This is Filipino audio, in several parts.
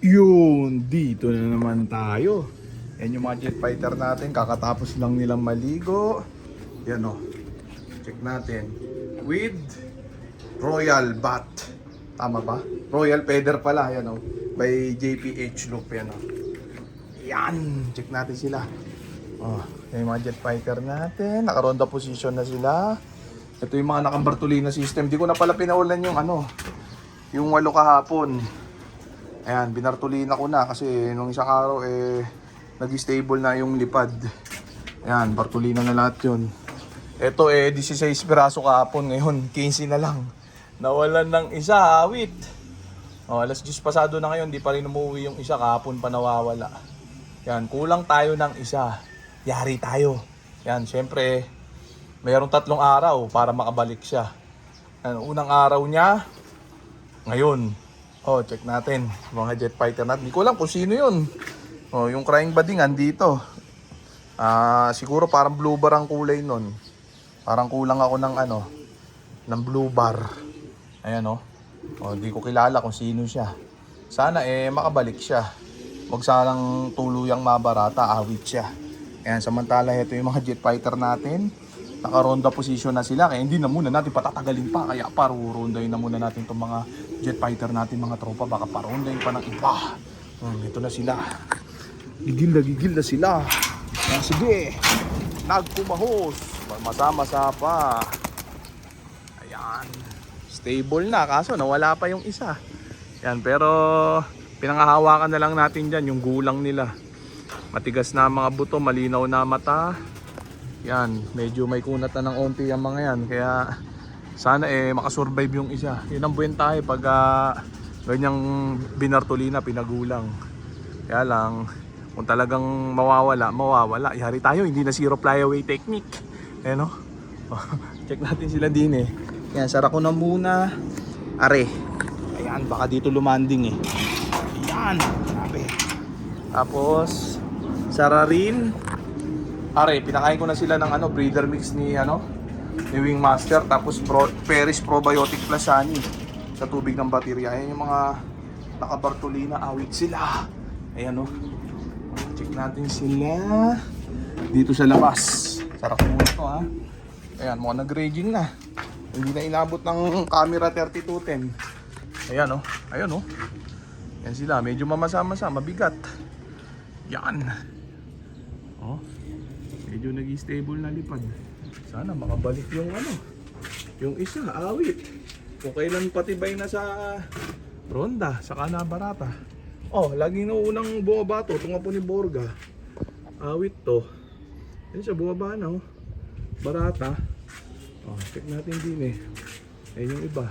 Yun, dito na naman tayo. Yan yung mga jet fighter natin, kakatapos lang nilang maligo. Yan o, check natin. With Royal Bat. Tama ba? Royal Feather pala, yan o. By JPH Loop, yan o. Yan, check natin sila. Oh, yan yung mga jet fighter natin. Nakaronda position na sila. Ito yung mga nakambartolina system. Di ko na pala pinaulan yung yung 8 kahapon. Ayan, binartulina ko na kasi nung isang araw nag-stable na yung lipad. Ayan, bartulina na lahat yun. Ito 16 piraso kahapon, ngayon 15 na lang. Nawalan ng isa, awit. Oh, alas 10 pasado na ngayon, di pa rin umuwi yung isa, kahapon pa nawawala. Yan, kulang tayo ng isa. Yari tayo. Yan, syempre, mayroong 3 araw para makabalik siya. Yan, unang araw niya, ngayon. Oh, check natin. Mga jet fighter natin. Hindi ko alam kung sino yun. Oh, yung crying bading andito. Siguro parang blue bar ang kulay nun. Parang kulang ako ng ng blue bar. Ayan oh. Oh, hindi ko kilala kung sino siya. Sana makabalik siya. Huwag sanang tuluyang mabarata, awit siya. Ayan, samantala ito yung mga jet fighter natin. Nakaronda position na sila, kaya hindi na muna natin patatagalin pa. Kaya parurondayin na muna natin itong mga jet fighter natin, mga tropa. Baka parondayin pa ng iba. Ito na sila. Gigil na sila. Sige, nagpumahos. Masa-masa pa. Ayan. Stable na, kaso nawala pa yung isa. Ayan, pero pinangahawakan na lang natin dyan yung gulang nila. Matigas na mga buto, malinaw na mata. Yan, medyo may kunat na ng onti ang mga yan. Kaya sana makasurvive yung isa. Yun ang buwentahe pag ganyang binartolina, pinagulang. Kaya lang, kung talagang mawawala. Yari tayo, hindi na zero flyaway technique. Ayan o. Check natin sila din eh. Yan, sara ko na muna. Are. Ayan, baka dito lumanding eh. Ayan, sabi. Tapos, sara rin. Are, pinakain ko na sila ng breeder mix ni Wing Master, tapos Peris Probiotic Plus Honey sa tubig ng baterya. Ayan yung mga nakabartolina, awit sila. Ayan oh. Check natin sila dito sa labas. Sarap muna to ha. Ayan, mga nag-raging na. Hindi na inabot ng camera 3210. Ayan oh. Ayan oh. Ayan sila, medyo mamasa-masa, mabigat. Yan. Oh. Medyo nag-stable na lipad. Sana makabalik yung yung isa, awit. Kung kailan patibay na sa ronda, saka na barata. Oh, laging naunang bumaba to, tunga po ni Borga. Awit to. Yan siya, bumaba na oh. Barata. Oh, check natin din eh. Ayan yung iba.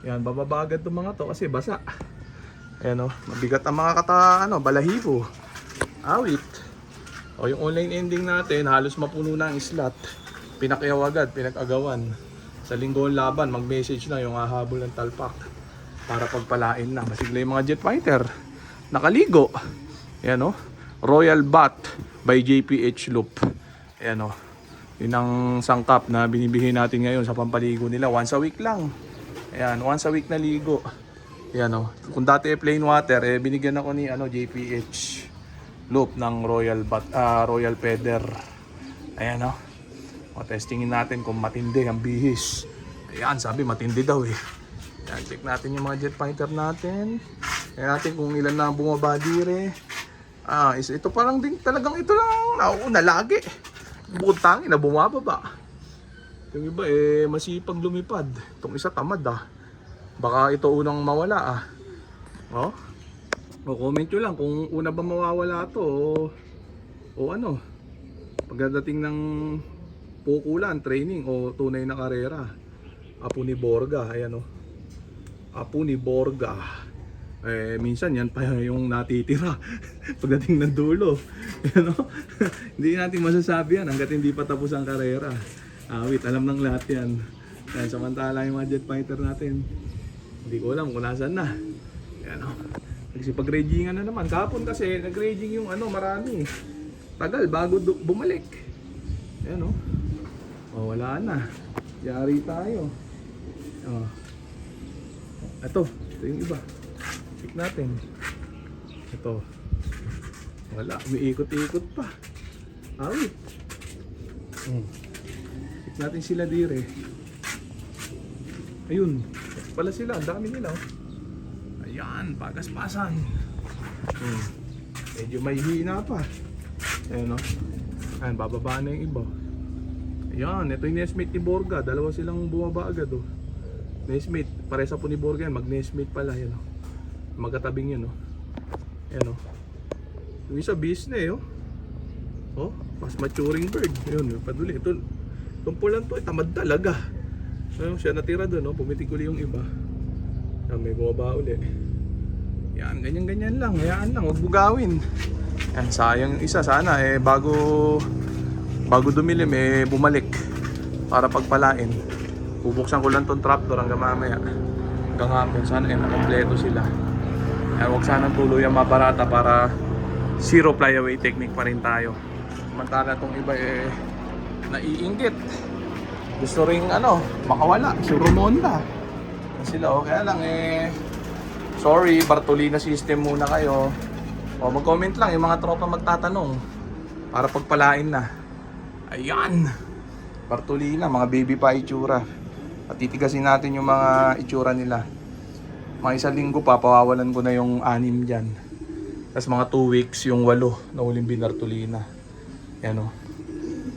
Yan, bababa agad itong mga to kasi basa. Ayan oh, mabigat ang mga balahibo. Awit. O yung online ending natin, halos mapuno na ang slot. Pinakyaw agad, pinag-agawan. Sa linggo laban, mag-message na yung hahabol ng talpak para pagpalain na. Masigla yung mga jet fighter. Nakaligo. Ayan o. Royal Bat by JPH Loop. Ayan o. Yun ang sangkap na binibihin natin ngayon sa pampaligo nila. Once a week lang. Ayan, once a week na ligo. Ayan o. Kung dati plain water, binigyan ako ni JPH Loop ng Royal Feather. Ayan o. Testingin natin kung matindi ang bihis. Ayan, sabi matindi daw eh. Ayan, check natin yung mga jet fighter natin. Ayan natin kung ilan na bumaba dire. Ito parang din talagang ito lang nauuna lagi. Bukod tangi na bumababa. Yung iba masipag lumipad. Itong isa tamad Baka ito unang mawala Oh. O comment nyo lang kung una ba mawawala to o pagdating ng pukulan, training o tunay na karera. Apo ni Borga, ayan o. Apo ni Borga. Minsan yan pa yung natitira pagdating ng dulo. Ayan o. Hindi natin masasabi yan hanggat hindi pa tapos ang karera. Awit, alam ng lahat yan. Ayan, samantala yung mga jet fighter natin, hindi ko alam kung nasan na. Ayan o. Nagsipag-ragingan na naman. Kahapon kasi nag-raging yung marami. Tagal bago bumalik. Ayan o. Wala na. Yari tayo. Ito yung iba. Check natin. Ito. Wala, umiikot-ikot pa. Awit. Check natin sila dire. Ayun. Pala sila, ang dami nila. Ayan, pagas-pasan. Medyo may hina pa. Ayan o. Ayan, bababa na yung iba. Ayan, ito yung nestmate ni Borga. Dalawa silang bumaba agad o. Nestmate, paresa po ni Borga yan. Mag-nestmate pala yan o. Magkatabing yun o. Ayan o. Yung isa bis na eh o. Oh, mas maturing bird. Ayun, paduli. Itong pulang to, tamad talaga. Ayun, siya natira doon, no? Pumitik uli yung iba. Yan, may bumaba uli. Yan, ganyan-ganyan lang. Hayaan lang, huwag bugawin. Yan, sayang yung isa. Sana, bago dumilim, bumalik. Para pagpalain. Bubuksan ko lang tong trapdoor hanggang mamaya. Hanggang hapon, sana, nakompleto sila. Yan, huwag sanang tuluyang maparata para zero flyaway technique pa rin tayo. Samantala itong iba naiinggit. Gusto ring makawala. Si Romonda. Sila kaya lang sorry, Bartolina system muna kayo. O mag-comment lang yung mga tropa magtatanong para pagpalain na. Ayan. Bartolina, mga baby pa itsura. At titigasin natin yung mga itsura nila. Mga isang linggo pa, pawawalan ko na yung 6 dyan. Tapos mga 2 weeks yung 8 na huling binartolina. Yan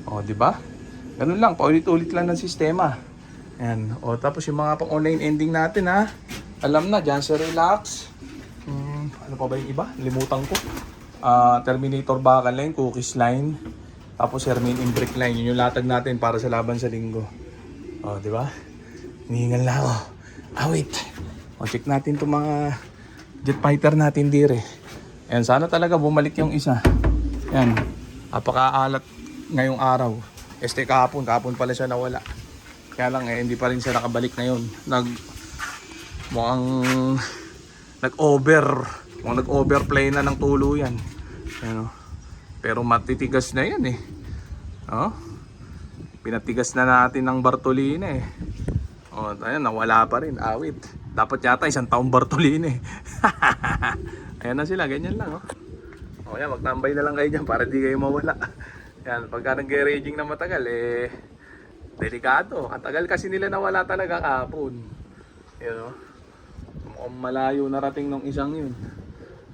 o, di ba? Ganun lang, paulit-ulit lang ng sistema. Yan. O, tapos yung mga pang-online ending natin ha. Alam na, Janssen Relax. Ano pa ba yung iba? Limutan ko. Terminator Bakal Line, Cookies Line. Tapos Hermine Imbrick Line. Yun yung latag natin para sa laban sa linggo. O, di ba? Hinihingal na ako. Wait. O, check natin itong mga jet fighter natin dire. Yan, sana talaga bumalik yung isa. Yan. Napakaalat ngayong araw. Kahapon pala siya nawala. Kaya lang hindi pa rin siya nakabalik ngayon. Mukhang nag-overplay na ng tuluyan. Ano? Pero matitigas na yan eh. Oh? Pinatigas na natin ng Bartolina eh. Oh, ayan, nawala pa rin. Awit. Dapat yata 1 taong Bartolina eh. Ayan na sila, ganyan lang oh. O yan, magtambay na lang kayo dyan para di kayo mawala. Yan, pagka nag-raging na matagal delikado. Ang tagal kasi nila nawala talaga kahapon. Yan o. Mukhang malayo narating nung isang yun.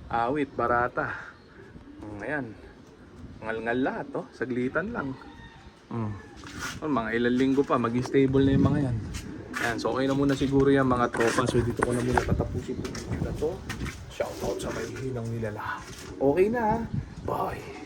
Awit, barata. Ayan. Ngal-ngal lahat oh. Saglitan lang. Mga ilang linggo pa, maging stable na yung mga yan. Yan, so okay na muna siguro yan mga tropa. So dito ko na muna tatapusin ito. Shoutout sa may hinang nilala. Okay na. Bye.